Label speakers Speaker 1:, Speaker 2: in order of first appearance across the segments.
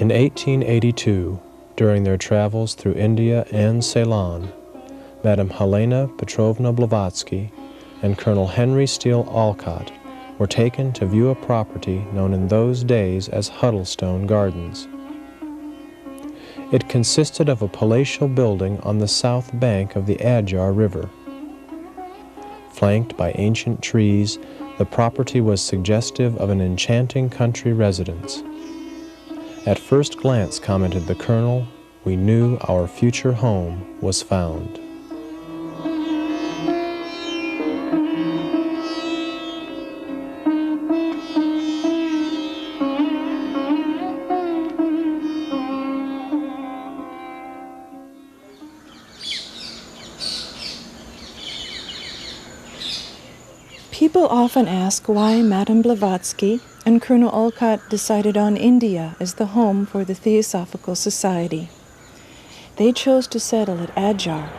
Speaker 1: In 1882, during their travels through India and Ceylon, Madame Helena Petrovna Blavatsky and Colonel Henry Steele Olcott were taken to view a property known in those days as Huddlestone Gardens. It consisted of a palatial building on the south bank of the Adyar River. Flanked by ancient trees, the property was suggestive of an enchanting country residence. At first glance, commented the colonel, we knew our future home was found.
Speaker 2: People often ask why Madame Blavatsky and Colonel Olcott decided on India as the home for the Theosophical Society. They chose to settle at Adyar,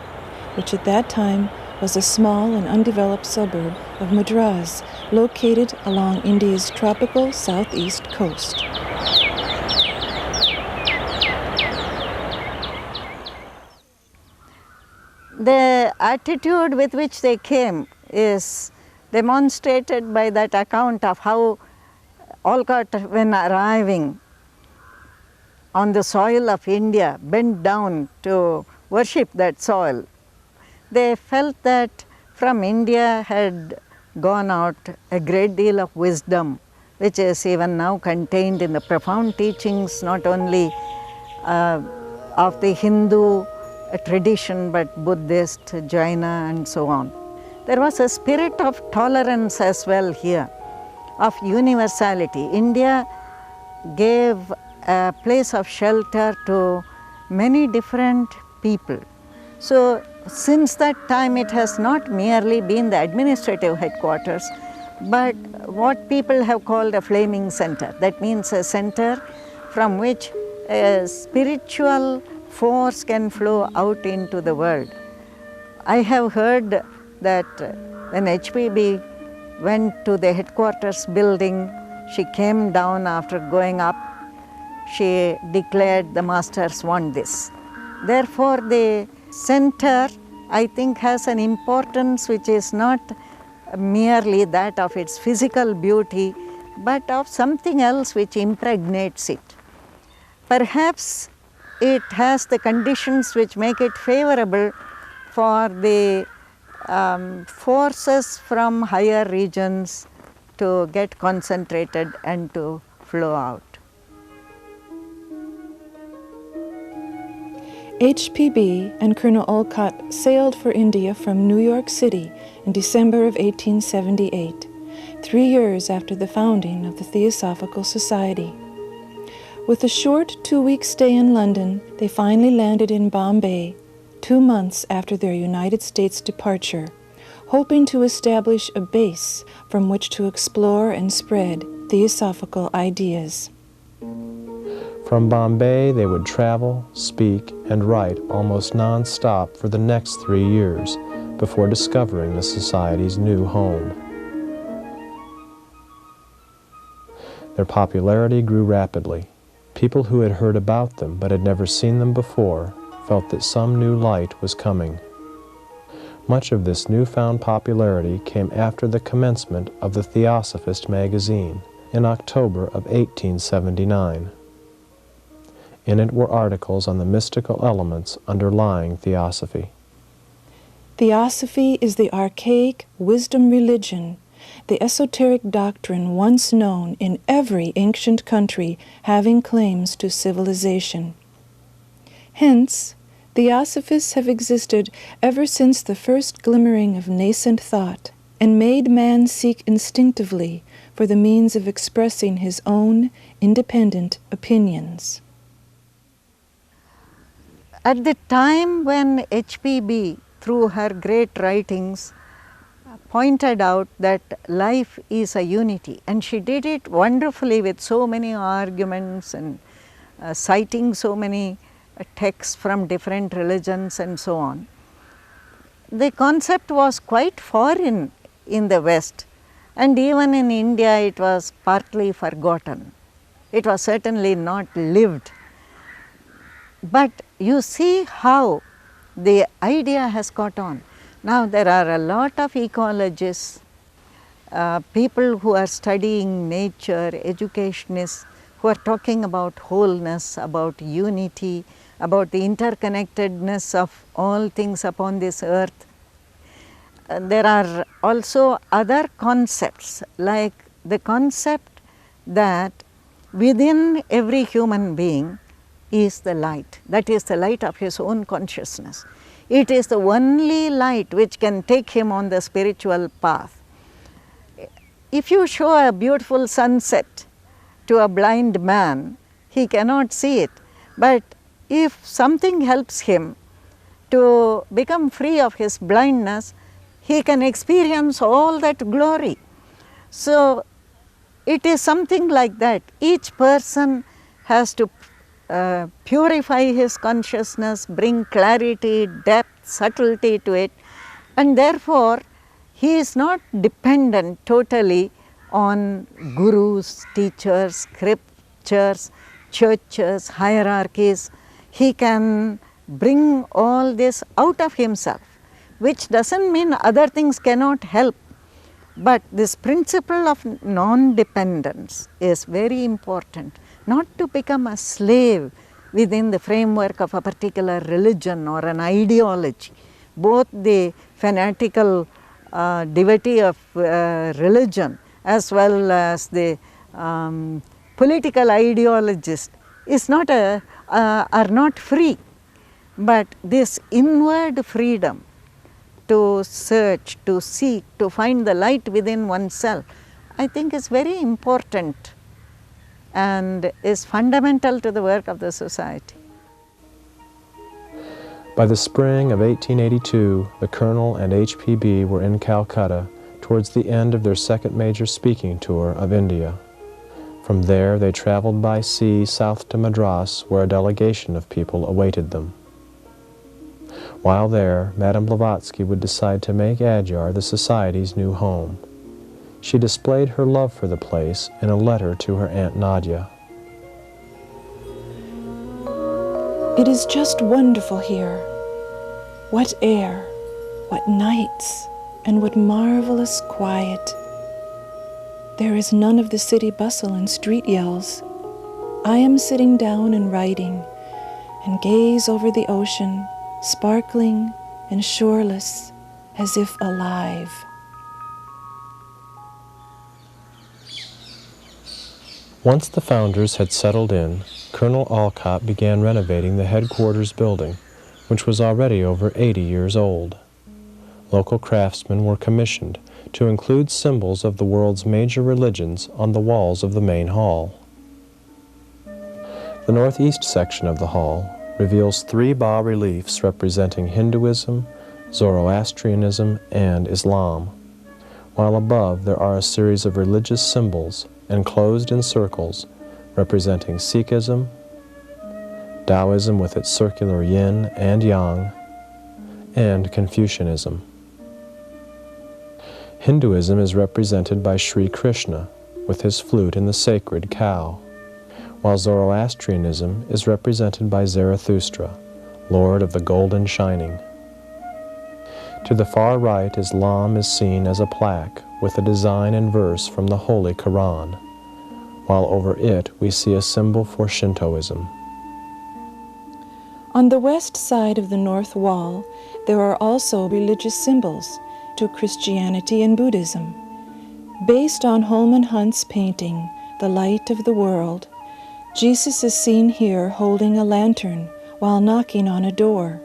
Speaker 2: which at that time was a small and undeveloped suburb of Madras, located along India's tropical southeast coast.
Speaker 3: The attitude with which they came is demonstrated by that account of how Olcott, when arriving on the soil of India, bent down to worship that soil. They felt that from India had gone out a great deal of wisdom, which is even now contained in the profound teachings not only of the Hindu tradition but Buddhist, Jaina and so on. There was a spirit of tolerance as well here, of universality. India gave a place of shelter to many different people. So since that time it has not merely been the administrative headquarters, but what people have called a flaming center. That means a center from which a spiritual force can flow out into the world. I have heard that when HPB went to the headquarters building, she came down after going up, she declared the masters want this. Therefore the center, I think, has an importance which is not merely that of its physical beauty, but of something else which impregnates it. Perhaps it has the conditions which make it favorable for the forces from higher regions to get concentrated and to flow out.
Speaker 2: HPB and Colonel Olcott sailed for India from New York City in December of 1878, 3 years after the founding of the Theosophical Society. With a short 2-week stay in London, they finally landed in Bombay 2 months after their United States departure, hoping to establish a base from which to explore and spread theosophical ideas.
Speaker 1: From Bombay, they would travel, speak, and write almost non-stop for the next 3 years before discovering the Society's new home. Their popularity grew rapidly. People who had heard about them but had never seen them before felt that some new light was coming. Much of this newfound popularity came after the commencement of the Theosophist magazine in October of 1879. In it were articles on the mystical elements underlying theosophy.
Speaker 2: Theosophy is the archaic wisdom religion, the esoteric doctrine once known in every ancient country having claims to civilization. Hence, Theosophists have existed ever since the first glimmering of nascent thought, and made man seek instinctively for the means of expressing his own independent opinions.
Speaker 3: At the time when HPB, through her great writings, pointed out that life is a unity, and she did it wonderfully with so many arguments and citing so many texts from different religions and so on. The concept was quite foreign in the West, and even in India it was partly forgotten. It was certainly not lived. But you see how the idea has caught on. Now there are a lot of ecologists, people who are studying nature, educationists, who are talking about wholeness, about unity, about the interconnectedness of all things upon this earth. There are also other concepts, like the concept that within every human being is the light, that is the light of his own consciousness. It is the only light which can take him on the spiritual path. If you show a beautiful sunset to a blind man, he cannot see it. But if something helps him to become free of his blindness, he can experience all that glory. So it is something like that. Each person has to purify his consciousness, bring clarity, depth, subtlety to it, and therefore he is not dependent totally on gurus, teachers, scriptures, churches, hierarchies. He can bring all this out of himself, which doesn't mean other things cannot help. But this principle of non-dependence is very important, not to become a slave within the framework of a particular religion or an ideology. Both the fanatical devotee of religion as well as the political ideologist is not are not free. But this inward freedom to search, to seek, to find the light within oneself, I think is very important and is fundamental to the work of the society.
Speaker 1: By the spring of 1882, the Colonel and HPB were in Calcutta towards the end of their second major speaking tour of India. From there they traveled by sea south to Madras, where a delegation of people awaited them. While there, Madame Blavatsky would decide to make Adyar the Society's new home. She displayed her love for the place in a letter to her Aunt Nadia.
Speaker 2: It is just wonderful here. What air, what nights, and what marvelous quiet. There is none of the city bustle and street yells. I am sitting down and writing, and gaze over the ocean, sparkling and shoreless, as if alive.
Speaker 1: Once the founders had settled in, Colonel Olcott began renovating the headquarters building, which was already over 80 years old. Local craftsmen were commissioned to include symbols of the world's major religions on the walls of the main hall. The northeast section of the hall reveals 3 bas-reliefs representing Hinduism, Zoroastrianism, and Islam, while above there are a series of religious symbols enclosed in circles representing Sikhism, Taoism with its circular yin and yang, and Confucianism. Hinduism is represented by Sri Krishna with his flute and the sacred cow, while Zoroastrianism is represented by Zarathustra, Lord of the Golden Shining. To the far right, Islam is seen as a plaque with a design and verse from the Holy Quran, while over it we see a symbol for Shintoism.
Speaker 2: On the west side of the north wall, there are also religious symbols to Christianity and Buddhism. Based on Holman Hunt's painting, The Light of the World, Jesus is seen here holding a lantern while knocking on a door.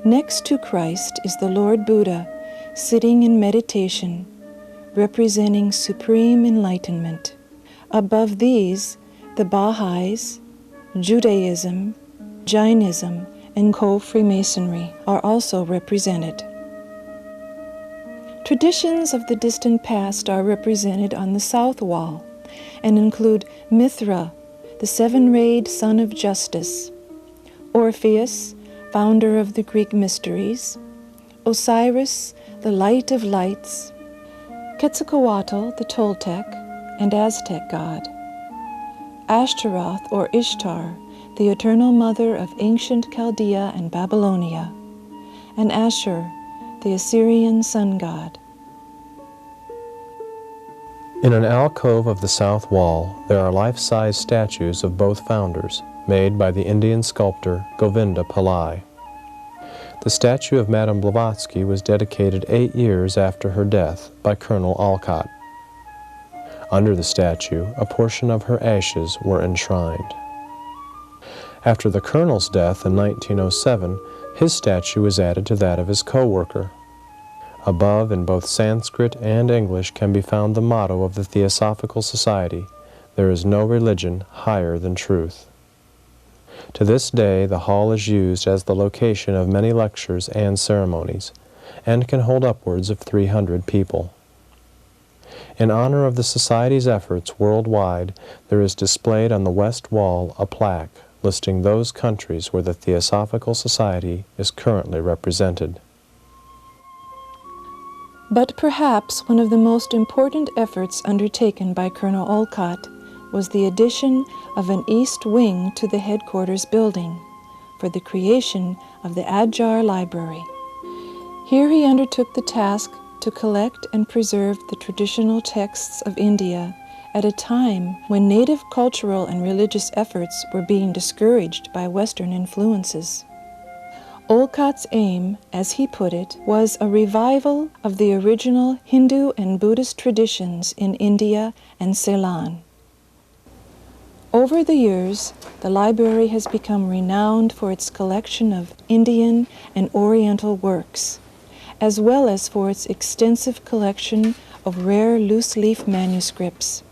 Speaker 2: Next to Christ is the Lord Buddha sitting in meditation, representing supreme enlightenment. Above these, the Baha'is, Judaism, Jainism, and Co-Freemasonry are also represented. Traditions of the distant past are represented on the south wall and include Mithra, the seven-rayed son of justice, Orpheus, founder of the Greek mysteries, Osiris, the light of lights, Quetzalcoatl, the Toltec and Aztec god, Ashtaroth or Ishtar, the eternal mother of ancient Chaldea and Babylonia, and Ashur, the Assyrian sun god.
Speaker 1: In an alcove of the south wall, there are life-size statues of both founders, made by the Indian sculptor Govinda Pillai. The statue of Madame Blavatsky was dedicated 8 years after her death by Colonel Olcott. Under the statue, a portion of her ashes were enshrined. After the Colonel's death in 1907, his statue was added to that of his co-worker. Above, in both Sanskrit and English, can be found the motto of the Theosophical Society, "There is no religion higher than truth." To this day, the hall is used as the location of many lectures and ceremonies, and can hold upwards of 300 people. In honor of the Society's efforts worldwide, there is displayed on the west wall a plaque listing those countries where the Theosophical Society is currently represented.
Speaker 2: But perhaps one of the most important efforts undertaken by Colonel Olcott was the addition of an east wing to the headquarters building for the creation of the Adyar Library. Here he undertook the task to collect and preserve the traditional texts of India at a time when native cultural and religious efforts were being discouraged by Western influences. Olcott's aim, as he put it, was a revival of the original Hindu and Buddhist traditions in India and Ceylon. Over the years, the library has become renowned for its collection of Indian and Oriental works, as well as for its extensive collection of rare loose-leaf manuscripts.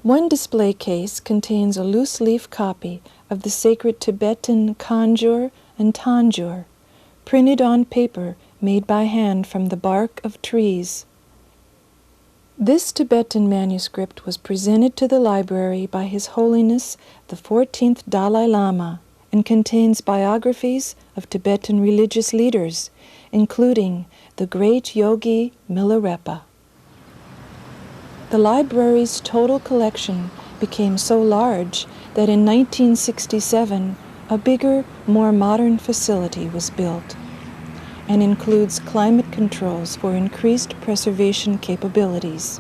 Speaker 2: One display case contains a loose-leaf copy of the sacred Tibetan Kanjur and Tanjur, printed on paper made by hand from the bark of trees. This Tibetan manuscript was presented to the library by His Holiness the 14th Dalai Lama and contains biographies of Tibetan religious leaders, including the great yogi Milarepa. The library's total collection became so large that in 1967 a bigger, more modern facility was built and includes climate controls for increased preservation capabilities.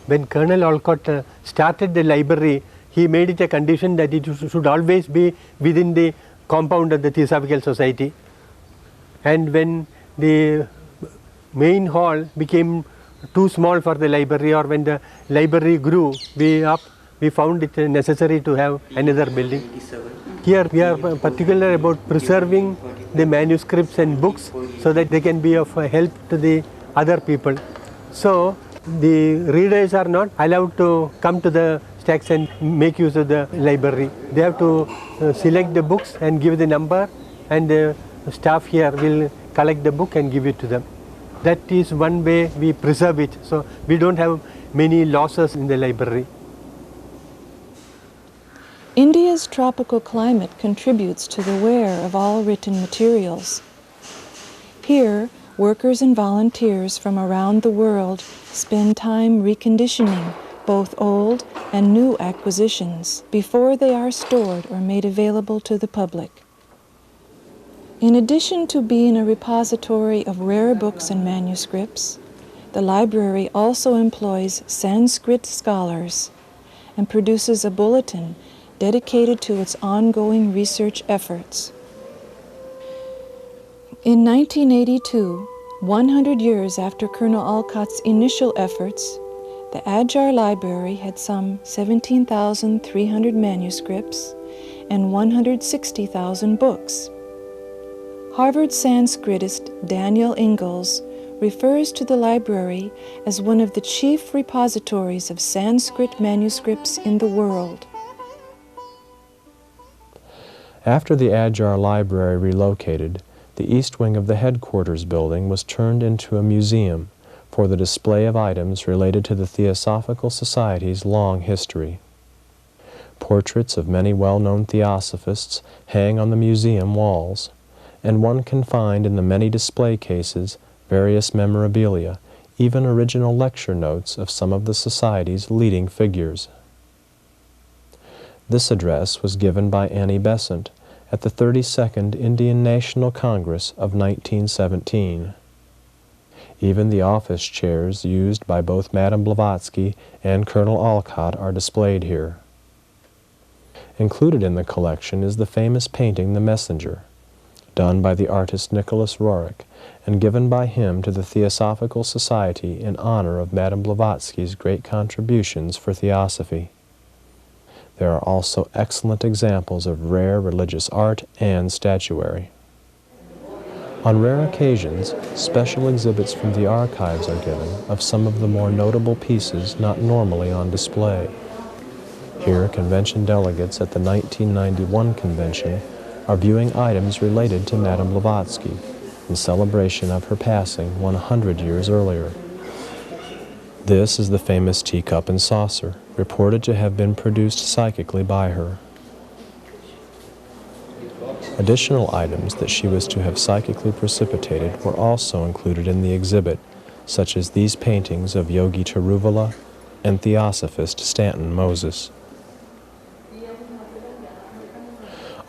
Speaker 4: When Colonel Olcott started the library, he made it a condition that it should always be within the compound of the Theosophical Society. And when the main hall became too small for the library, or when the library grew we found it necessary to have another building. Here we are particular about preserving the manuscripts and books so that they can be of help to the other people. So the readers are not allowed to come to the stacks and make use of the library. They have to select the books and give the number, and the staff here will collect the book and give it to them. That is one way we preserve it, so we don't have many losses in the library.
Speaker 2: India's tropical climate contributes to the wear of all written materials. Here, workers and volunteers from around the world spend time reconditioning both old and new acquisitions before they are stored or made available to the public. In addition to being a repository of rare books and manuscripts, the library also employs Sanskrit scholars and produces a bulletin dedicated to its ongoing research efforts. In 1982, 100 years after Colonel Olcott's initial efforts, the Adyar Library had some 17,300 manuscripts and 160,000 books. Harvard Sanskritist Daniel Ingalls refers to the library as one of the chief repositories of Sanskrit manuscripts in the world.
Speaker 1: After the Adyar Library relocated, the east wing of the headquarters building was turned into a museum for the display of items related to the Theosophical Society's long history. Portraits of many well-known theosophists hang on the museum walls, and one can find in the many display cases various memorabilia, even original lecture notes of some of the Society's leading figures. This address was given by Annie Besant at the 32nd Indian National Congress of 1917. Even the office chairs used by both Madame Blavatsky and Colonel Olcott are displayed here. Included in the collection is the famous painting The Messenger, done by the artist Nicholas Roerich and given by him to the Theosophical Society in honor of Madame Blavatsky's great contributions for theosophy. There are also excellent examples of rare religious art and statuary. On rare occasions, special exhibits from the archives are given of some of the more notable pieces not normally on display. Here, convention delegates at the 1991 convention are viewing items related to Madame Blavatsky in celebration of her passing 100 years earlier. This is the famous teacup and saucer, reported to have been produced psychically by her. Additional items that she was to have psychically precipitated were also included in the exhibit, such as these paintings of Yogi Tiruvala and Theosophist Stanton Moses.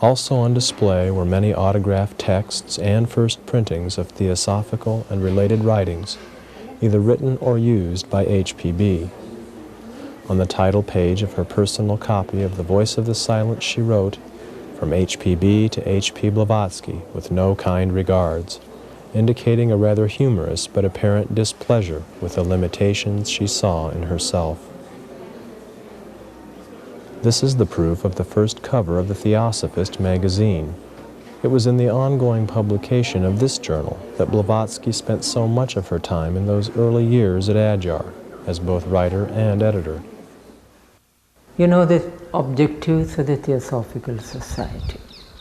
Speaker 1: Also on display were many autographed texts and first printings of theosophical and related writings, either written or used by H.P.B. On the title page of her personal copy of The Voice of the Silent she wrote, "From H.P.B. to H.P. Blavatsky, with no kind regards," indicating a rather humorous but apparent displeasure with the limitations she saw in herself. This is the proof of the first cover of the Theosophist magazine. It was in the ongoing publication of this journal that Blavatsky spent so much of her time in those early years at Adyar, as both writer and editor.
Speaker 5: You know the objectives of the Theosophical Society.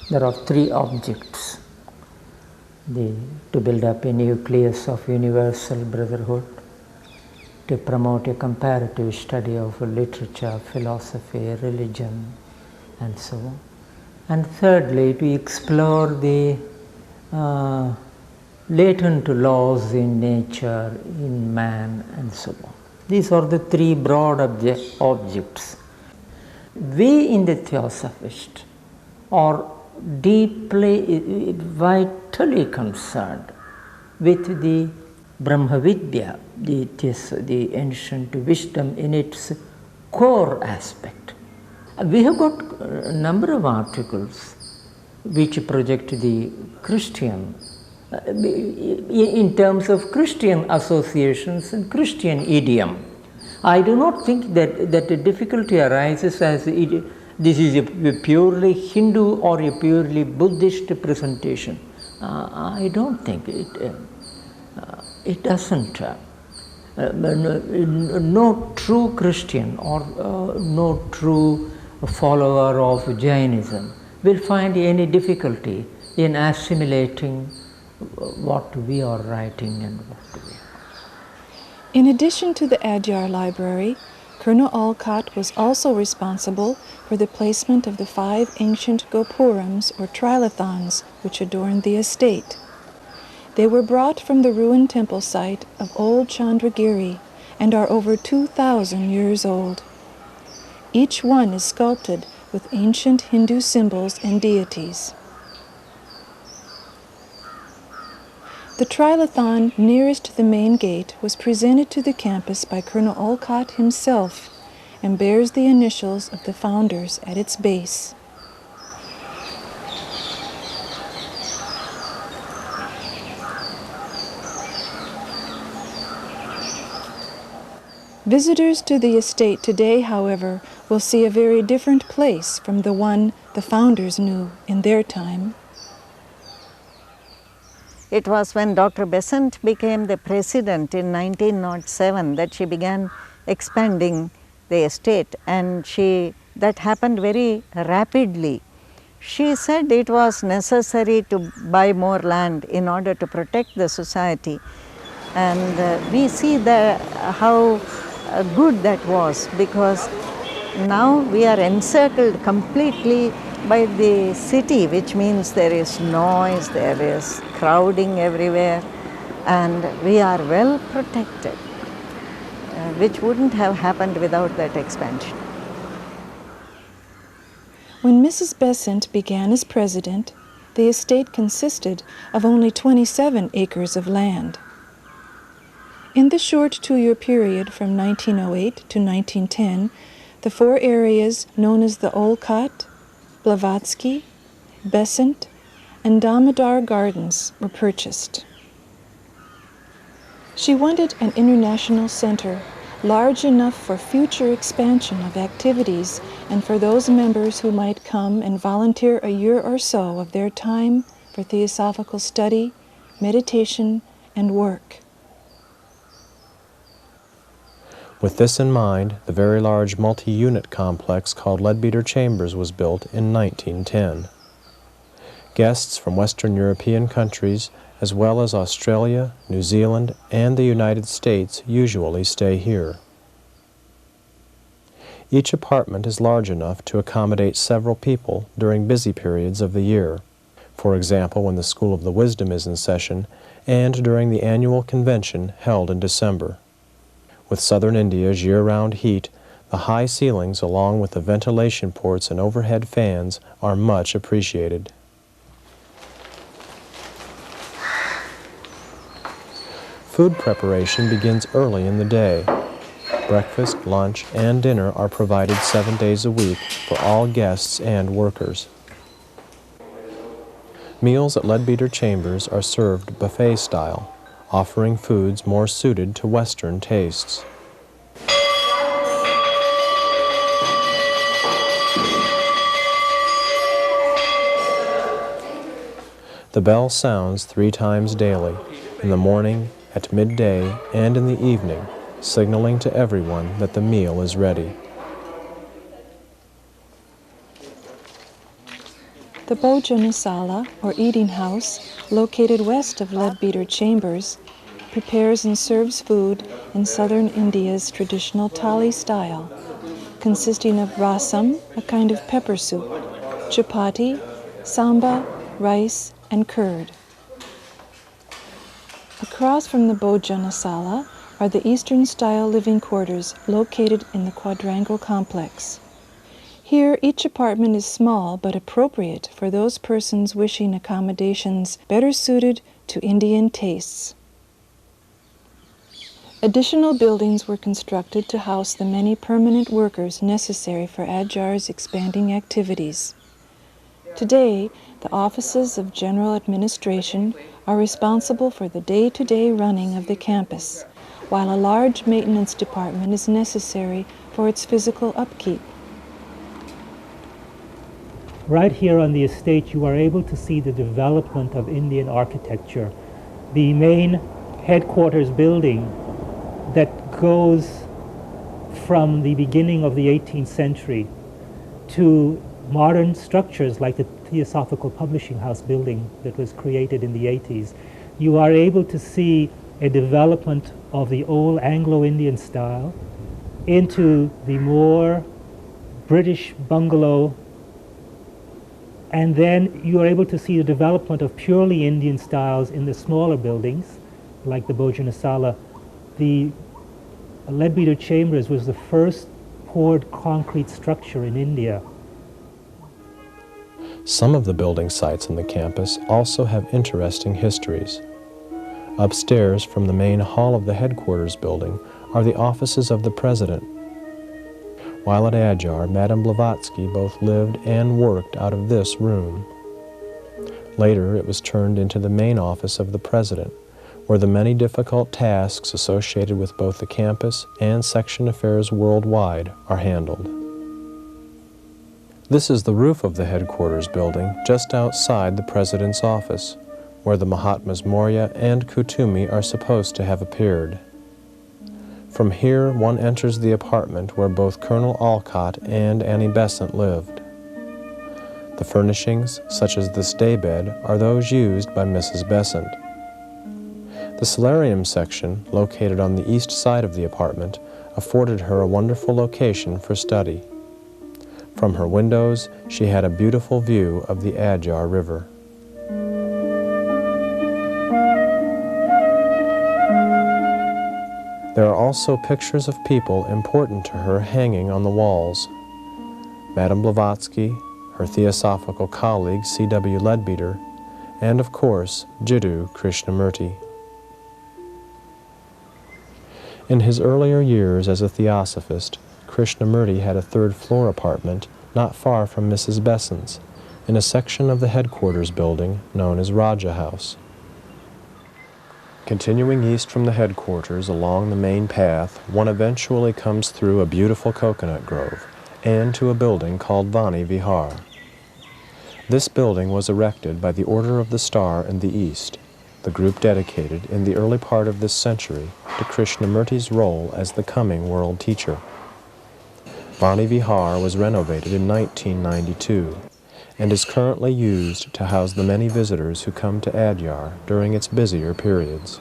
Speaker 5: There are three objects. To build up a nucleus of universal brotherhood, to promote a comparative study of literature, philosophy, religion, and so on. And thirdly, to explore the latent laws in nature, in man, and so on. These are the three broad objects. We in the Theosophists are deeply, vitally concerned with the Brahmavidya, the ancient wisdom in its core aspect. We have got a number of articles which project the Christian, in terms of Christian associations and Christian idiom. I do not think that the difficulty arises as this is a purely Hindu or a purely Buddhist presentation. I don't think it doesn't. No true Christian or no true follower of Jainism will find any difficulty in assimilating what we are writing and what we are.
Speaker 2: In addition to the Adyar Library, Colonel Olcott was also responsible for the placement of the 5 ancient gopurams or trilithons which adorned the estate. They were brought from the ruined temple site of old Chandragiri and are over 2,000 years old. Each one is sculpted with ancient Hindu symbols and deities. The trilithon nearest the main gate was presented to the campus by Colonel Olcott himself and bears the initials of the founders at its base. Visitors to the estate today, however, will see a very different place from the one the founders knew in their time.
Speaker 3: It was when Dr. Besant became the president in 1907 that she began expanding the estate, and that happened very rapidly. She said it was necessary to buy more land in order to protect the society, and we see how good that was, because now we are encircled completely by the city, which means there is noise, there is crowding everywhere, and we are well protected. which wouldn't have happened without that expansion.
Speaker 2: When Mrs. Besant began as president, the estate consisted of only 27 acres of land. In the short 2-year period from 1908 to 1910, the 4 areas known as the Olcott, Blavatsky, Besant, and Damodar Gardens were purchased. She wanted an international center large enough for future expansion of activities and for those members who might come and volunteer a year or so of their time for theosophical study, meditation, and work.
Speaker 1: With this in mind, the very large multi-unit complex called Leadbeater Chambers was built in 1910. Guests from Western European countries, as well as Australia, New Zealand, and the United States, usually stay here. Each apartment is large enough to accommodate several people during busy periods of the year, for example when the School of the Wisdom is in session and during the annual convention held in December. With southern India's year-round heat, the high ceilings along with the ventilation ports and overhead fans are much appreciated. Food preparation begins early in the day. Breakfast, lunch, and dinner are provided 7 days a week for all guests and workers. Meals at Leadbeater Chambers are served buffet style, offering foods more suited to Western tastes. The bell sounds 3 times daily, in the morning, at midday, and in the evening, signaling to everyone that the meal is ready.
Speaker 2: The Bhojanasala, or eating house, located west of Leadbeater Chambers, prepares and serves food in southern India's traditional thali style, consisting of rasam, a kind of pepper soup, chapati, samba, rice, and curd. Across from the Bhojanasala are the Eastern-style living quarters located in the quadrangle complex. Here, each apartment is small but appropriate for those persons wishing accommodations better suited to Indian tastes. Additional buildings were constructed to house the many permanent workers necessary for Adyar's expanding activities. Today, the offices of general administration are responsible for the day-to-day running of the campus, while a large maintenance department is necessary for its physical upkeep.
Speaker 6: Right here on the estate, you are able to see the development of Indian architecture. The main headquarters building that goes from the beginning of the 18th century to modern structures like the Theosophical Publishing House building that was created in the 80s. You are able to see a development of the old Anglo-Indian style into the more British bungalow, and then you are able to see the development of purely Indian styles in the smaller buildings like the Bhojanasala. The Leadbeater Chambers was the first poured concrete structure in India.
Speaker 1: Some of the building sites on the campus also have interesting histories. Upstairs from the main hall of the headquarters building are the offices of the president. While at Adyar, Madame Blavatsky both lived and worked out of this room. Later, it was turned into the main office of the president, where the many difficult tasks associated with both the campus and section affairs worldwide are handled. This is the roof of the headquarters building just outside the president's office, where the Mahatmas Maurya and Kutumi are supposed to have appeared. From here, one enters the apartment where both Colonel Olcott and Annie Besant lived. The furnishings, such as this daybed, are those used by Mrs. Besant. The solarium section, located on the east side of the apartment, afforded her a wonderful location for study. From her windows, she had a beautiful view of the Adyar River. There are also pictures of people important to her hanging on the walls. Madame Blavatsky, her Theosophical colleague C.W. Leadbeater, and of course Jiddu Krishnamurti. In his earlier years as a Theosophist, Krishnamurti had a third-floor apartment not far from Mrs. Besant's, in a section of the headquarters building known as Raja House. Continuing east from the headquarters along the main path, one eventually comes through a beautiful coconut grove and to a building called Vani Vihar. This building was erected by the Order of the Star in the East, the group dedicated in the early part of this century to Krishnamurti's role as the coming world teacher. Vani Vihar was renovated in 1992 and is currently used to house the many visitors who come to Adyar during its busier periods.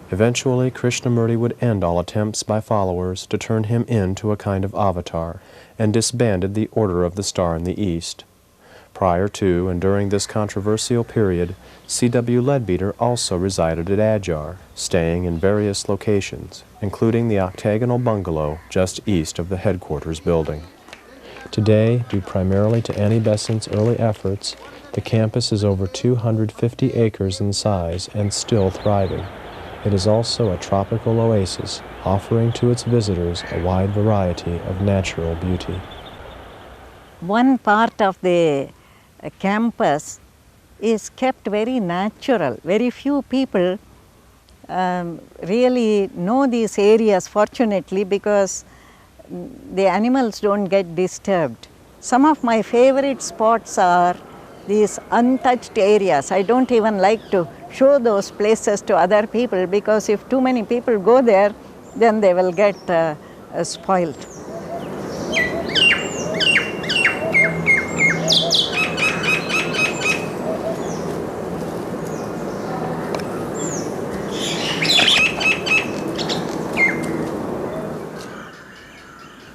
Speaker 1: Eventually, Krishnamurti would end all attempts by followers to turn him into a kind of avatar and disbanded the Order of the Star in the East. Prior to and during this controversial period, C.W. Leadbeater also resided at Adyar, staying in various locations, including the octagonal bungalow just east of the headquarters building. Today, due primarily to Annie Besant's early efforts, the campus is over 250 acres in size and still thriving. It is also a tropical oasis, offering to its visitors a wide variety of natural beauty.
Speaker 3: One part of the campus is kept very natural. Very few people really know these areas, fortunately, because the animals don't get disturbed. Some of my favorite spots are these untouched areas. I don't even like to show those places to other people, because if too many people go there, then they will get spoiled.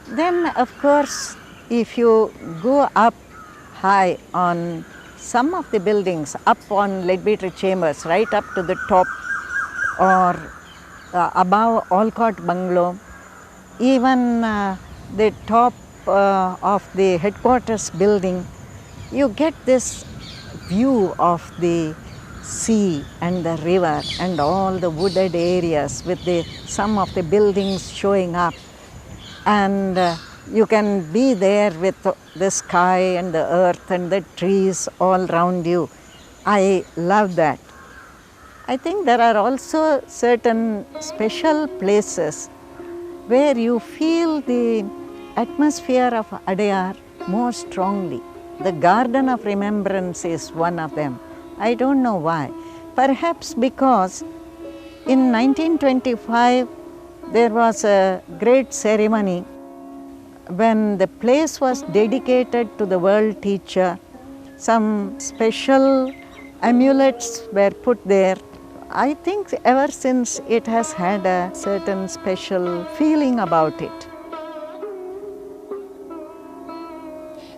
Speaker 3: Then, of course, if you go up high on some of the buildings, up on Leadbeater Chambers, right up to the top, or above Olcott Bungalow, even the top of the headquarters building, you get this view of the sea and the river and all the wooded areas with some of the buildings showing up. And you can be there with the sky and the earth and the trees all around you. I love that. I think there are also certain special places where you feel the atmosphere of Adyar more strongly. The Garden of Remembrance is one of them. I don't know why. Perhaps because in 1925 there was a great ceremony when the place was dedicated to the world teacher. Some special amulets were put there. I think ever since it has had a certain special feeling about it.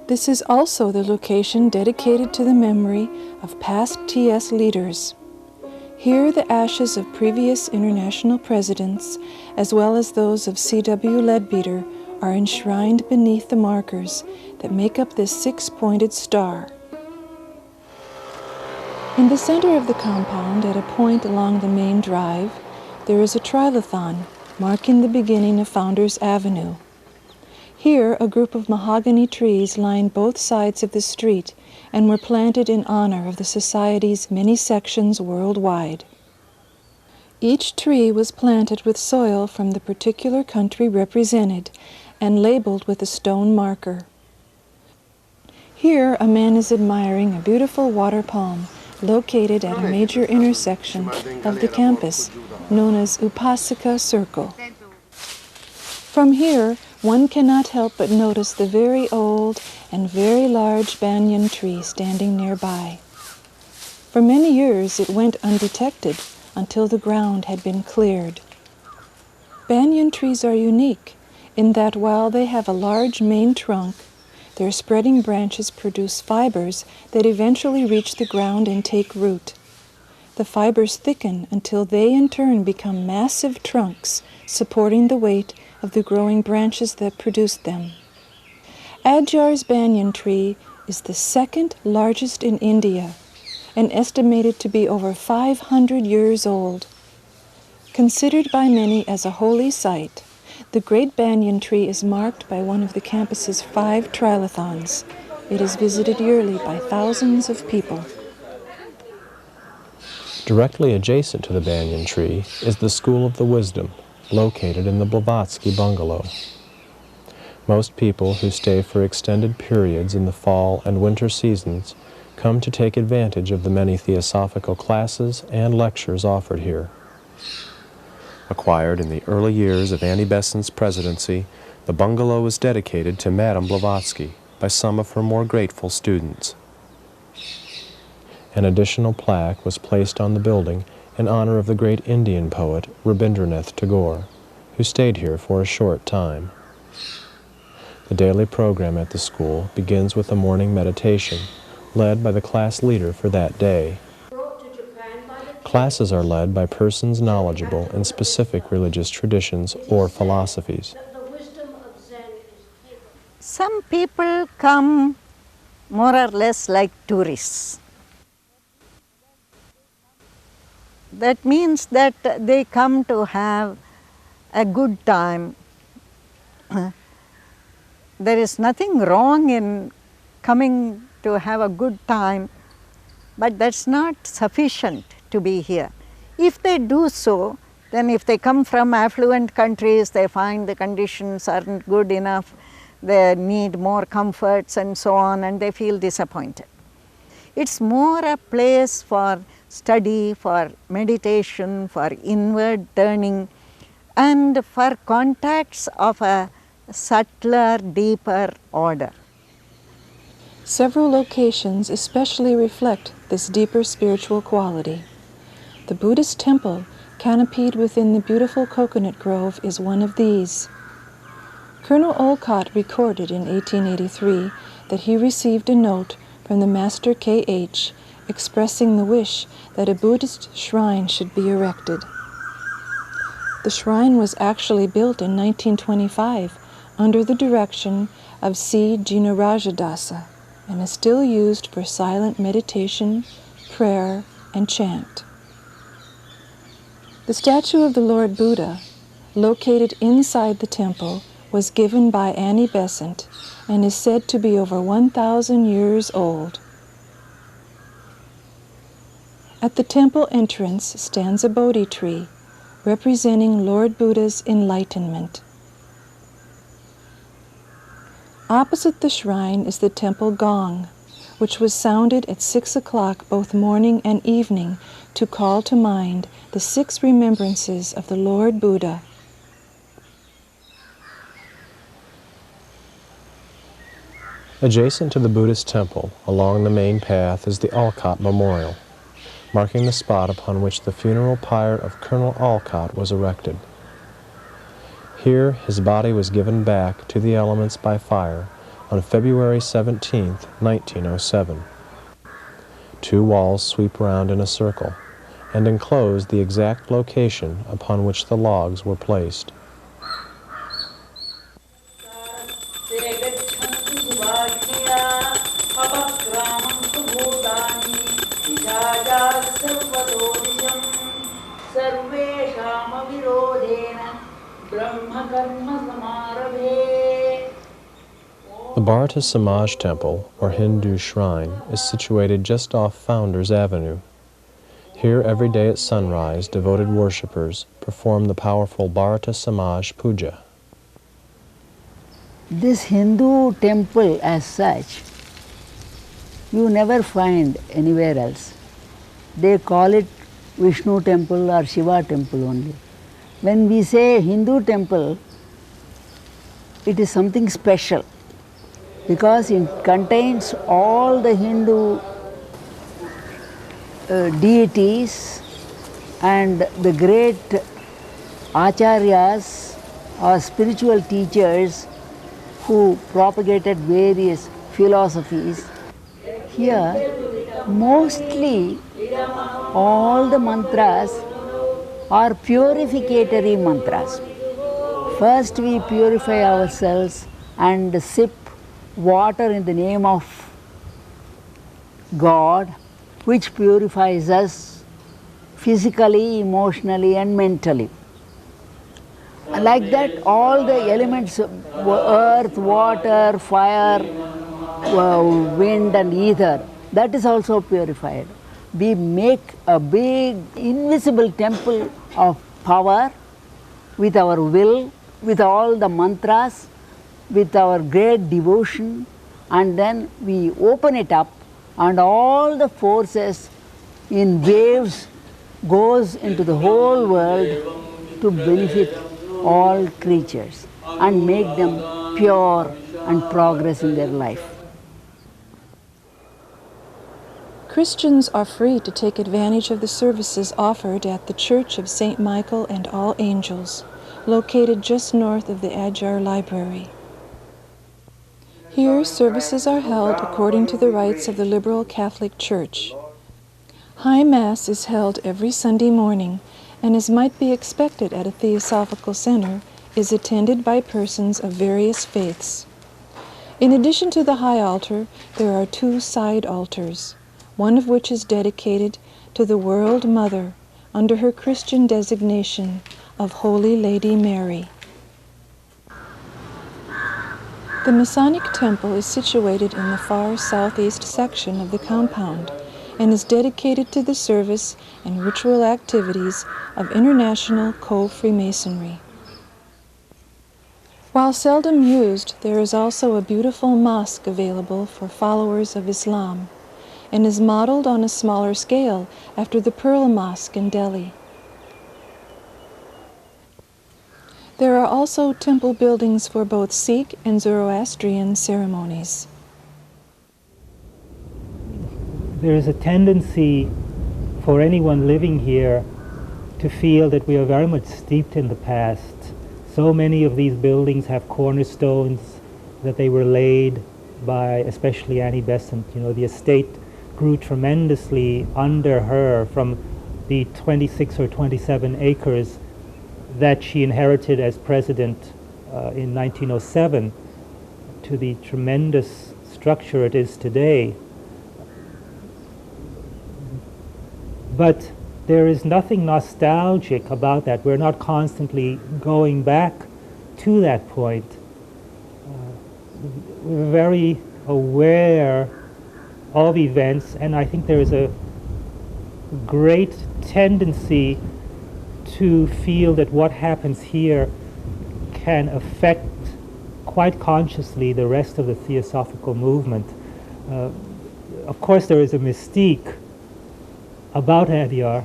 Speaker 2: This is also the location dedicated to the memory of past TS leaders. Here the ashes of previous international presidents, as well as those of C.W. Leadbeater, are enshrined beneath the markers that make up this six-pointed star. In the center of the compound, at a point along the main drive, there is a trilithon marking the beginning of Founders Avenue. Here, a group of mahogany trees lined both sides of the street and were planted in honor of the Society's many sections worldwide. Each tree was planted with soil from the particular country represented and labeled with a stone marker. Here, a man is admiring a beautiful water palm located at a major intersection of the campus, known as Upasika Circle. From here, one cannot help but notice the very old and very large banyan tree standing nearby. For many years it went undetected until the ground had been cleared. Banyan trees are unique in that while they have a large main trunk, their spreading branches produce fibers that eventually reach the ground and take root. The fibers thicken until they in turn become massive trunks, supporting the weight of the growing branches that produced them. Adyar's banyan tree is the second largest in India and estimated to be over 500 years old. Considered by many as a holy site, the great banyan tree is marked by one of the campus's 5 trilithons. It is visited yearly by thousands of people.
Speaker 1: Directly adjacent to the banyan tree is the School of the Wisdom, located in the Blavatsky bungalow. Most people who stay for extended periods in the fall and winter seasons come to take advantage of the many theosophical classes and lectures offered here. Acquired in the early years of Annie Besant's presidency, the bungalow was dedicated to Madame Blavatsky by some of her more grateful students. An additional plaque was placed on the building in honor of the great Indian poet Rabindranath Tagore, who stayed here for a short time. The daily program at the school begins with a morning meditation, led by the class leader for that day. Classes are led by persons knowledgeable in specific religious traditions or philosophies.
Speaker 3: Some people come more or less like tourists. That means that they come to have a good time. There is nothing wrong in coming to have a good time, but that's not sufficient to be here. If they do so, then if they come from affluent countries, they find the conditions aren't good enough, they need more comforts and so on, and they feel disappointed. It's more a place for study, for meditation, for inward turning, and for contacts of a subtler, deeper order.
Speaker 2: Several locations especially reflect this deeper spiritual quality. The Buddhist temple, canopied within the beautiful coconut grove, is one of these. Colonel Olcott recorded in 1883 that he received a note from the Master K.H. expressing the wish that a Buddhist shrine should be erected. The shrine was actually built in 1925 under the direction of C. Jinarajadasa and is still used for silent meditation, prayer, and chant. The statue of the Lord Buddha, located inside the temple, was given by Annie Besant and is said to be over 1,000 years old. At the temple entrance stands a Bodhi tree, representing Lord Buddha's enlightenment. Opposite the shrine is the temple gong, which was sounded at 6 o'clock both morning and evening to call to mind the 6 remembrances of the Lord Buddha.
Speaker 1: Adjacent to the Buddhist temple, along the main path, is the Olcott Memorial, marking the spot upon which the funeral pyre of Colonel Olcott was erected. Here, his body was given back to the elements by fire on February 17, 1907. 2 walls sweep round in a circle and enclose the exact location upon which the logs were placed. The Bharata Samaj Temple, or Hindu shrine, is situated just off Founders Avenue. Here, every day at sunrise, devoted worshippers perform the powerful Bharata Samaj Puja.
Speaker 7: This Hindu temple as such, you never find anywhere else. They call it Vishnu temple or Shiva temple only. When we say Hindu temple, it is something special because it contains all the Hindu deities and the great acharyas or spiritual teachers who propagated various philosophies. Here, mostly all the mantras are purificatory mantras. First we purify ourselves and sip water in the name of God, which purifies us physically, emotionally and mentally. Like that, all the elements, earth, water, fire, wind and ether, that is also purified. We make a big invisible temple of power with our will, with all the mantras, with our great devotion, and then we open it up and all the forces in waves goes into the whole world to benefit all creatures and make them pure and progress in their life.
Speaker 2: Christians are free to take advantage of the services offered at the Church of St. Michael and All Angels, located just north of the Adyar Library. Here, services are held according to the rites of the liberal Catholic Church. High Mass is held every Sunday morning, and as might be expected at a Theosophical Center, is attended by persons of various faiths. In addition to the high altar, there are 2 side altars, one of which is dedicated to the World Mother under her Christian designation of Holy Lady Mary. The Masonic Temple is situated in the far southeast section of the compound and is dedicated to the service and ritual activities of International Co-Freemasonry. While seldom used, there is also a beautiful mosque available for followers of Islam and is modeled on a smaller scale after the Pearl Mosque in Delhi. There are also temple buildings for both Sikh and Zoroastrian ceremonies.
Speaker 6: There is a tendency for anyone living here to feel that we are very much steeped in the past. So many of these buildings have cornerstones that they were laid by especially Annie Besant. You know, the estate grew tremendously under her, from the 26 or 27 acres that she inherited as president in 1907 to the tremendous structure it is today. But there is nothing nostalgic about that. We're not constantly going back to that point. We're very aware of events, and I think there is a great tendency to feel that what happens here can affect quite consciously the rest of the Theosophical movement. Of course, there is a mystique about Adyar.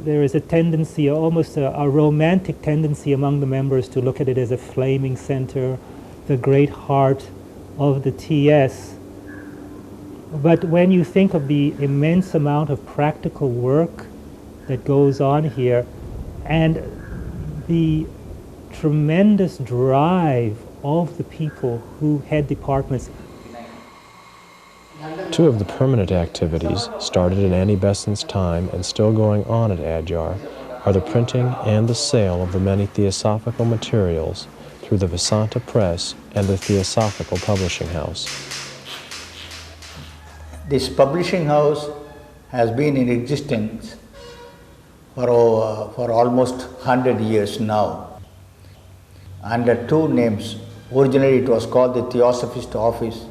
Speaker 6: There is a tendency, almost a romantic tendency among the members to look at it as a flaming center, the great heart of the TS. But when you think of the immense amount of practical work that goes on here and the tremendous drive of the people who head departments.
Speaker 1: 2 of the permanent activities, started in Annie Besant's time and still going on at Adyar, are the printing and the sale of the many Theosophical materials through the Vasanta Press and the Theosophical Publishing House.
Speaker 8: This publishing house has been in existence for almost 100 years now, under 2 names. Originally it was called the Theosophist Office,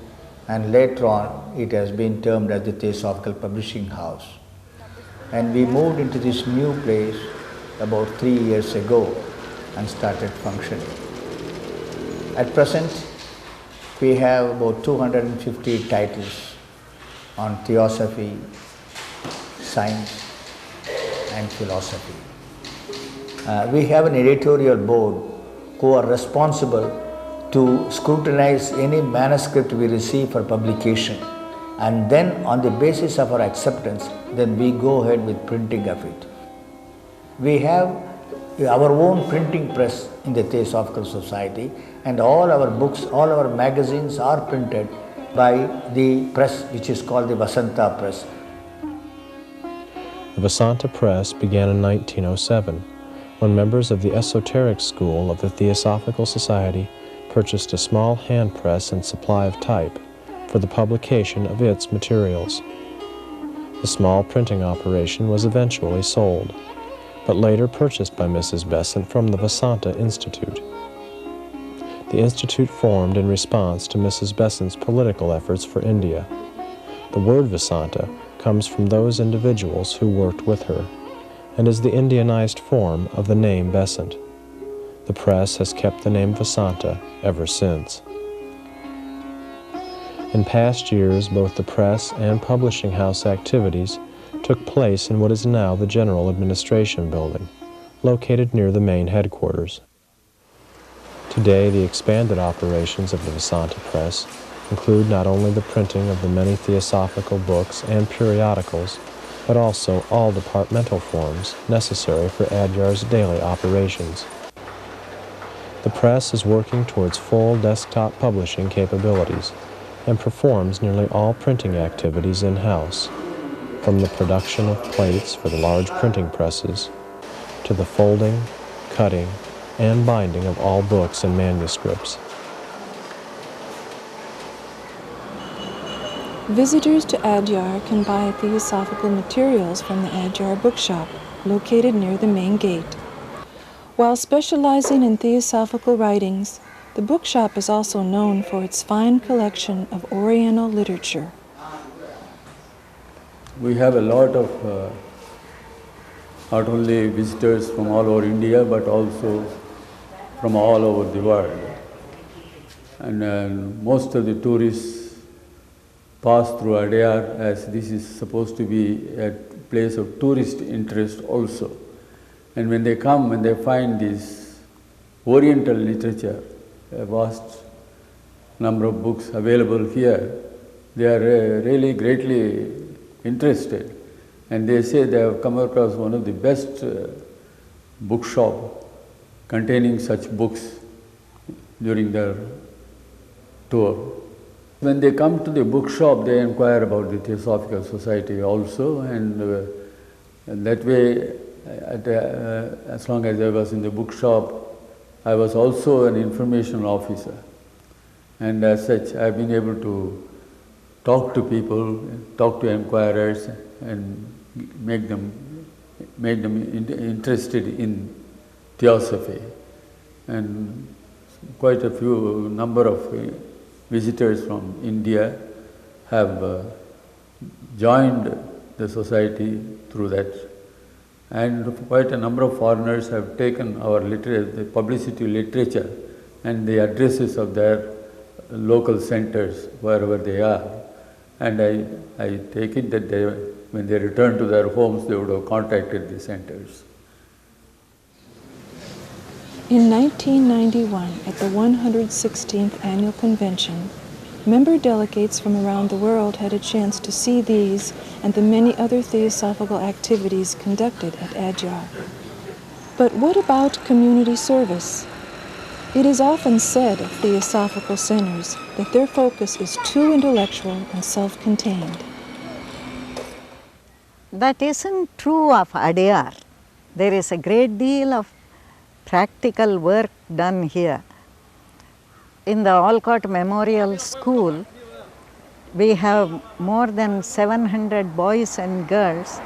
Speaker 8: and later on it has been termed as the Theosophical Publishing House. And we moved into this new place about 3 years ago and started functioning. At present, we have about 250 titles on theosophy, science and philosophy. We have an editorial board who are responsible to scrutinize any manuscript we receive for publication, and then on the basis of our acceptance, then we go ahead with printing of it. We have our own printing press in the Theosophical Society, and all our books, all our magazines are printed by the press which is called the Vasanta Press.
Speaker 1: The Vasanta Press began in 1907, when members of the esoteric school of the Theosophical Society purchased a small hand press and supply of type for the publication of its materials. The small printing operation was eventually sold, but later purchased by Mrs. Besant from the Vasanta Institute. The institute formed in response to Mrs. Besant's political efforts for India. The word Vasanta comes from those individuals who worked with her, and is the Indianized form of the name Besant. The press has kept the name Vasanta ever since. In past years, both the press and publishing house activities took place in what is now the General Administration Building, located near the main headquarters. Today, the expanded operations of the Vasanta Press include not only the printing of the many theosophical books and periodicals, but also all departmental forms necessary for Adyar's daily operations. The press is working towards full desktop publishing capabilities and performs nearly all printing activities in-house, from the production of plates for the large printing presses to the folding, cutting, and binding of all books and manuscripts.
Speaker 2: Visitors to Adyar can buy theosophical materials from the Adyar bookshop, located near the main gate. While specializing in theosophical writings, the bookshop is also known for its fine collection of Oriental literature.
Speaker 9: We have a lot of not only visitors from all over India, but also from all over the world. And most of the tourists pass through Adyar, as this is supposed to be a place of tourist interest also. And when they come, when they find this Oriental literature, a vast number of books available here, they are really greatly interested. And they say they have come across one of the best bookshop containing such books during their tour. When they come to the bookshop, they inquire about the Theosophical Society also, and that way, as long as I was in the bookshop, I was also an information officer. And as such, I've been able to talk to people, talk to inquirers, and make them interested in Theosophy. And quite a few number of visitors from India have joined the society through that. And quite a number of foreigners have taken our the publicity literature and the addresses of their local centers wherever they are. And I take it that when they return to their homes, they would have contacted the centers.
Speaker 2: In 1991, at the 116th Annual Convention, member delegates from around the world had a chance to see these and the many other theosophical activities conducted at Adyar. But what about community service? It is often said of theosophical centers that their focus is too intellectual and self-contained.
Speaker 3: That isn't true of Adyar. There is a great deal of practical work done here. In the Olcott Memorial School, we have more than 700 boys and girls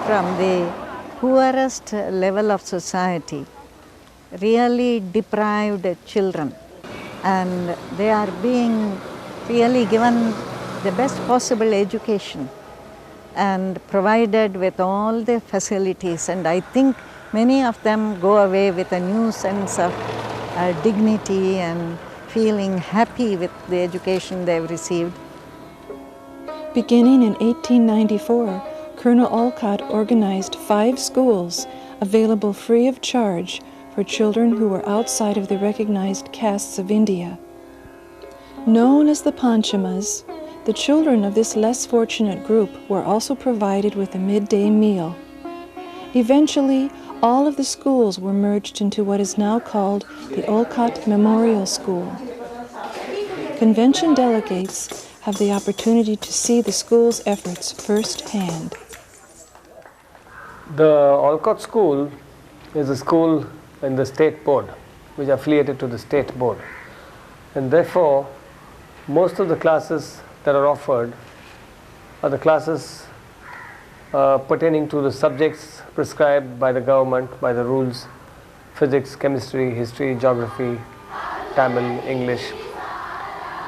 Speaker 3: from the poorest level of society, really deprived children, and they are being really given the best possible education and provided with all the facilities, and I think many of them go away with a new sense of dignity and feeling happy with the education they've received.
Speaker 2: Beginning in 1894, Colonel Olcott organized 5 schools available free of charge for children who were outside of the recognized castes of India. Known as the Panchamas, the children of this less fortunate group were also provided with a midday meal. Eventually, all of the schools were merged into what is now called the Olcott Memorial School. Convention delegates have the opportunity to see the school's efforts firsthand.
Speaker 10: The Olcott School is a school in the state board, which is affiliated to the state board, and therefore most of the classes that are offered are the classes pertaining to the subjects prescribed by the government, by the rules: physics, chemistry, history, geography, Tamil, English.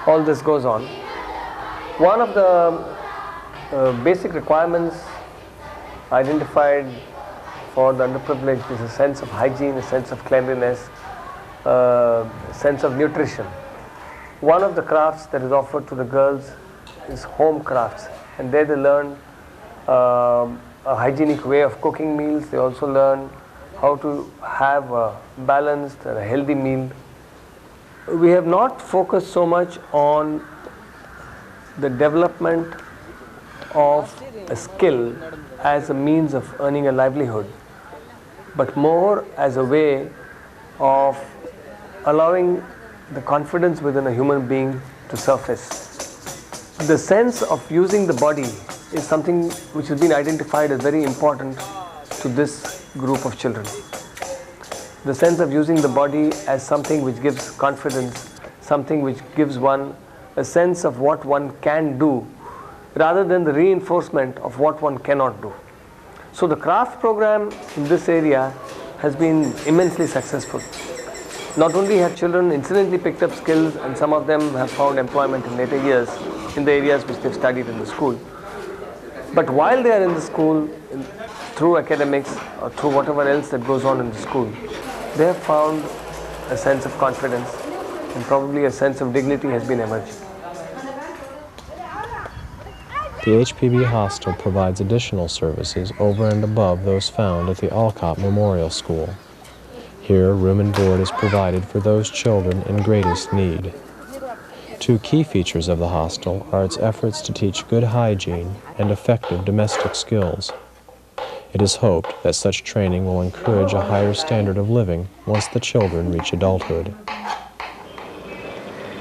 Speaker 10: All this goes on. One of the basic requirements identified for the underprivileged is a sense of hygiene, a sense of cleanliness, a sense of nutrition. One of the crafts that is offered to the girls is home crafts, and there they learn a hygienic way of cooking meals. They also learn how to have a balanced and a healthy meal. We have not focused so much on the development of a skill as a means of earning a livelihood, but more as a way of allowing the confidence within a human being to surface. The sense of using the body is something which has been identified as very important to this group of children. The sense of using the body as something which gives confidence, something which gives one a sense of what one can do, rather than the reinforcement of what one cannot do. So the craft program in this area has been immensely successful. Not only have children incidentally picked up skills, and some of them have found employment in later years in the areas which they've studied in the school, but while they are in the school, through academics or through whatever else that goes on in the school, they have found a sense of confidence, and probably a sense of dignity has been emerging.
Speaker 1: The HPB hostel provides additional services over and above those found at the Olcott Memorial School. Here, room and board is provided for those children in greatest need. Two key features of the hostel are its efforts to teach good hygiene and effective domestic skills. It is hoped that such training will encourage a higher standard of living once the children reach adulthood.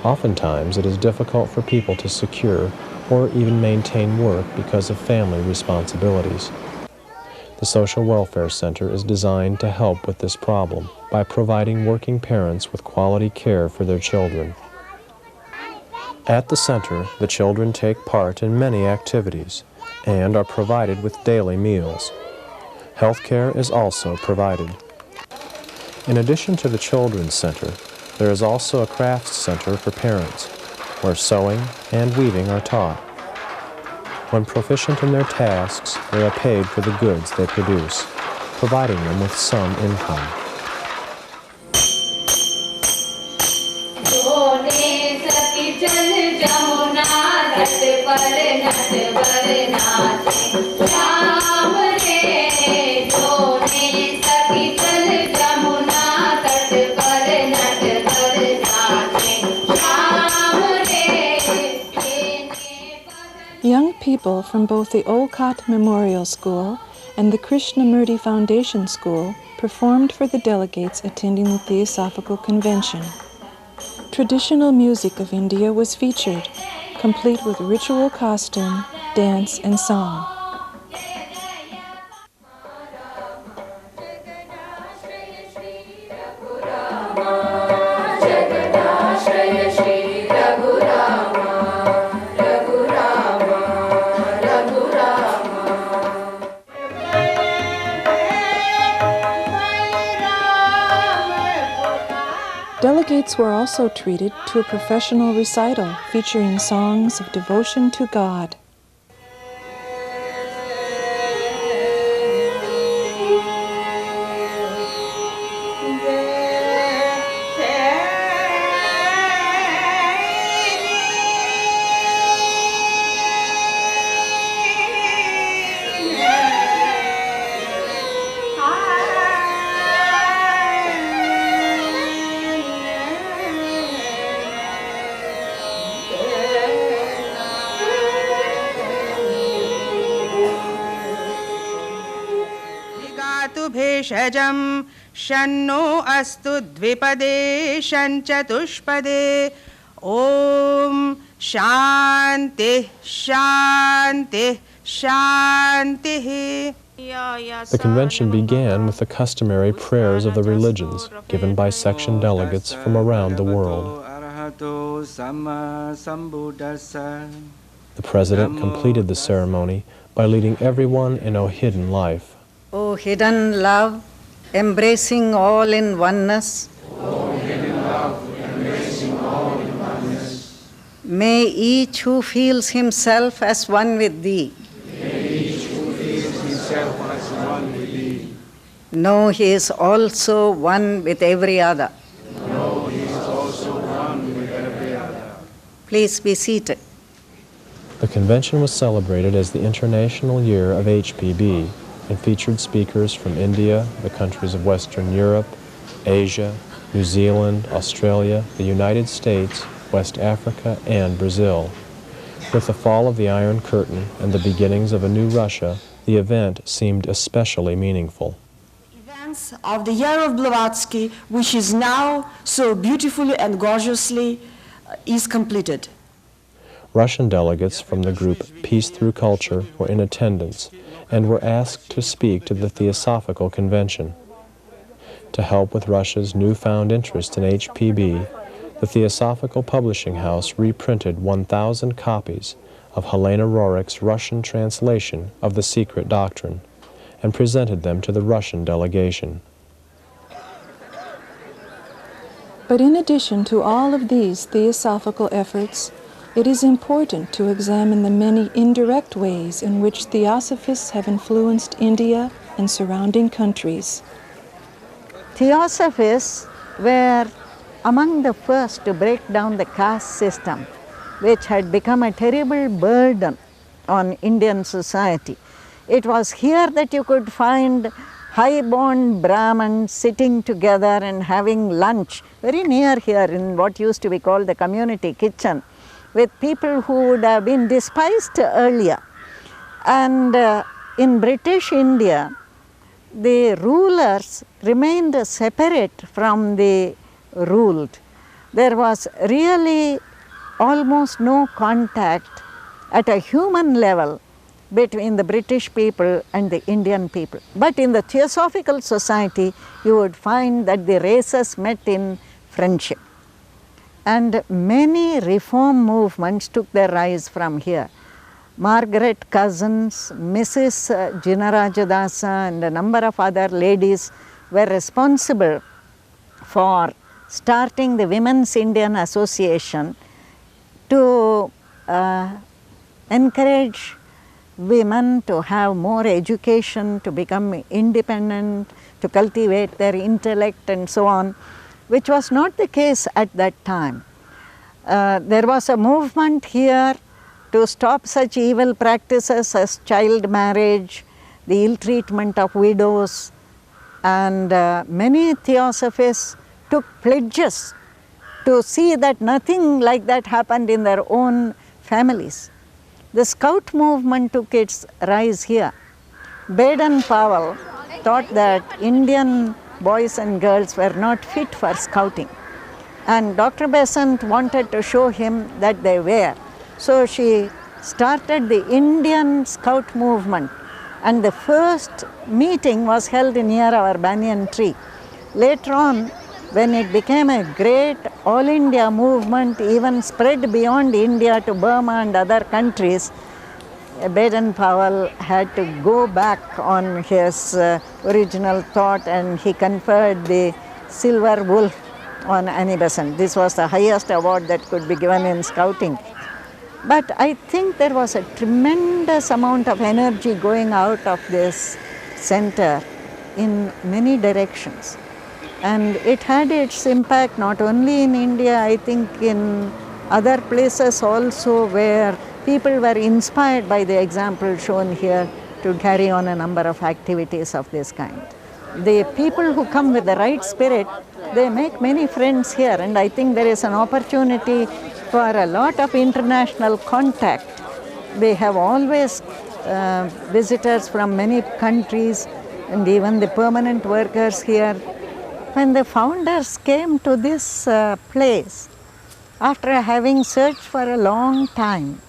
Speaker 1: Oftentimes, it is difficult for people to secure or even maintain work because of family responsibilities. The Social Welfare Center is designed to help with this problem by providing working parents with quality care for their children. At the center, the children take part in many activities and are provided with daily meals. Health care is also provided. In addition to the Children's Center, there is also a crafts center for parents, where sewing and weaving are taught. When proficient in their tasks, they are paid for the goods they produce, providing them with some income.
Speaker 2: Young people from both the Olcott Memorial School and the Krishnamurti Foundation School performed for the delegates attending the Theosophical Convention. Traditional music of India was featured, complete with ritual costume, dance, and song. Delegates were also treated to a professional recital featuring songs of devotion to God.
Speaker 11: भेषजं शन्नो अस्तु द्विपदे शञ्चतुष्पदे ॐ शान्तिः शान्तिः शान्तिः
Speaker 1: The convention began with the customary prayers of the religions given by section delegates from around the world. The President completed the ceremony by leading everyone in O hidden life.
Speaker 3: O hidden love, embracing all in oneness.
Speaker 12: O hidden love, embracing all in oneness.
Speaker 3: May each who feels himself as one with thee.
Speaker 12: May each who feels himself as one with thee.
Speaker 3: Know he is also one with every other.
Speaker 12: Know he is also one with every other.
Speaker 3: Please be seated.
Speaker 1: The convention was celebrated as the International Year of HPB and featured speakers from India, the countries of Western Europe, Asia, New Zealand, Australia, the United States, West Africa, and Brazil. With the fall of the Iron Curtain and the beginnings of a new Russia, the event seemed especially meaningful.
Speaker 13: Events of the Year of Blavatsky, which is now so beautifully and gorgeously is completed.
Speaker 1: Russian delegates from the group Peace Through Culture were in attendance and were asked to speak to the Theosophical Convention. To help with Russia's newfound interest in HPB, the Theosophical Publishing House reprinted 1,000 copies of Helena Rorick's Russian translation of The Secret Doctrine and presented them to the Russian delegation.
Speaker 2: But in addition to all of these theosophical efforts, it is important to examine the many indirect ways in which Theosophists have influenced India and surrounding countries.
Speaker 3: Theosophists were among the first to break down the caste system, which had become a terrible burden on Indian society. It was here that you could find high-born Brahmins sitting together and having lunch very near here in what used to be called the community kitchen, with people who would have been despised earlier. And in British India, the rulers remained separate from the ruled. There was really almost no contact at a human level between the British people and the Indian people. But in the Theosophical Society, you would find that the races met in friendship. And many reform movements took their rise from here. Margaret Cousins, Mrs. Jinarajadasa and a number of other ladies were responsible for starting the Women's Indian Association to encourage women to have more education, to become independent, to cultivate their intellect and so on, which was not the case at that time. There was a movement here to stop such evil practices as child marriage, the ill treatment of widows, and many Theosophists took pledges to see that nothing like that happened in their own families. The Scout movement took its rise here. Baden-Powell thought that Indian boys and girls were not fit for scouting, and Dr. Besant wanted to show him that they were. So she started the Indian Scout movement, and the first meeting was held near our banyan tree. Later on, when it became a great all India movement, even spread beyond India to Burma and other countries, Baden-Powell had to go back on his original thought, and he conferred the Silver Wolf on Annie Besant. This was the highest award that could be given in scouting. But I think there was a tremendous amount of energy going out of this center in many directions. And it had its impact not only in India, I think in other places also, where people were inspired by the example shown here to carry on a number of activities of this kind. The people who come with the right spirit, they make many friends here, and I think there is an opportunity for a lot of international contact. We have always visitors from many countries and even the permanent workers here. When the founders came to this place, after having searched for a long time,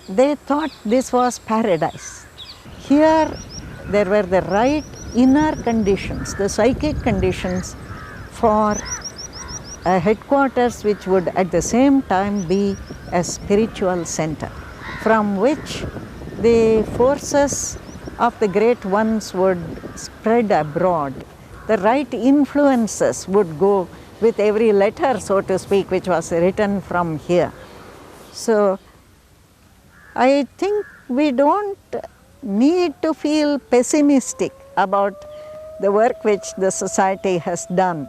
Speaker 3: they thought this was paradise. Here there were the right inner conditions, the psychic conditions for a headquarters which would at the same time be a spiritual center, from which the forces of the great ones would spread abroad. The right influences would go with every letter, so to speak, which was written from here. So I think we don't need to feel pessimistic about the work which the society has done.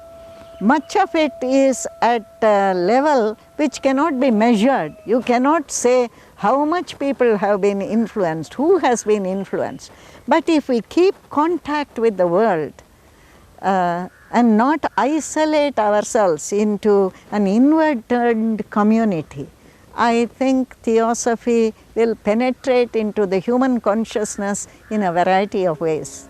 Speaker 3: Much of it is at a level which cannot be measured. You cannot say how much people have been influenced, who has been influenced. But if we keep contact with the world and not isolate ourselves into an inward-turned community, I think Theosophy will penetrate into the human consciousness in a variety of ways.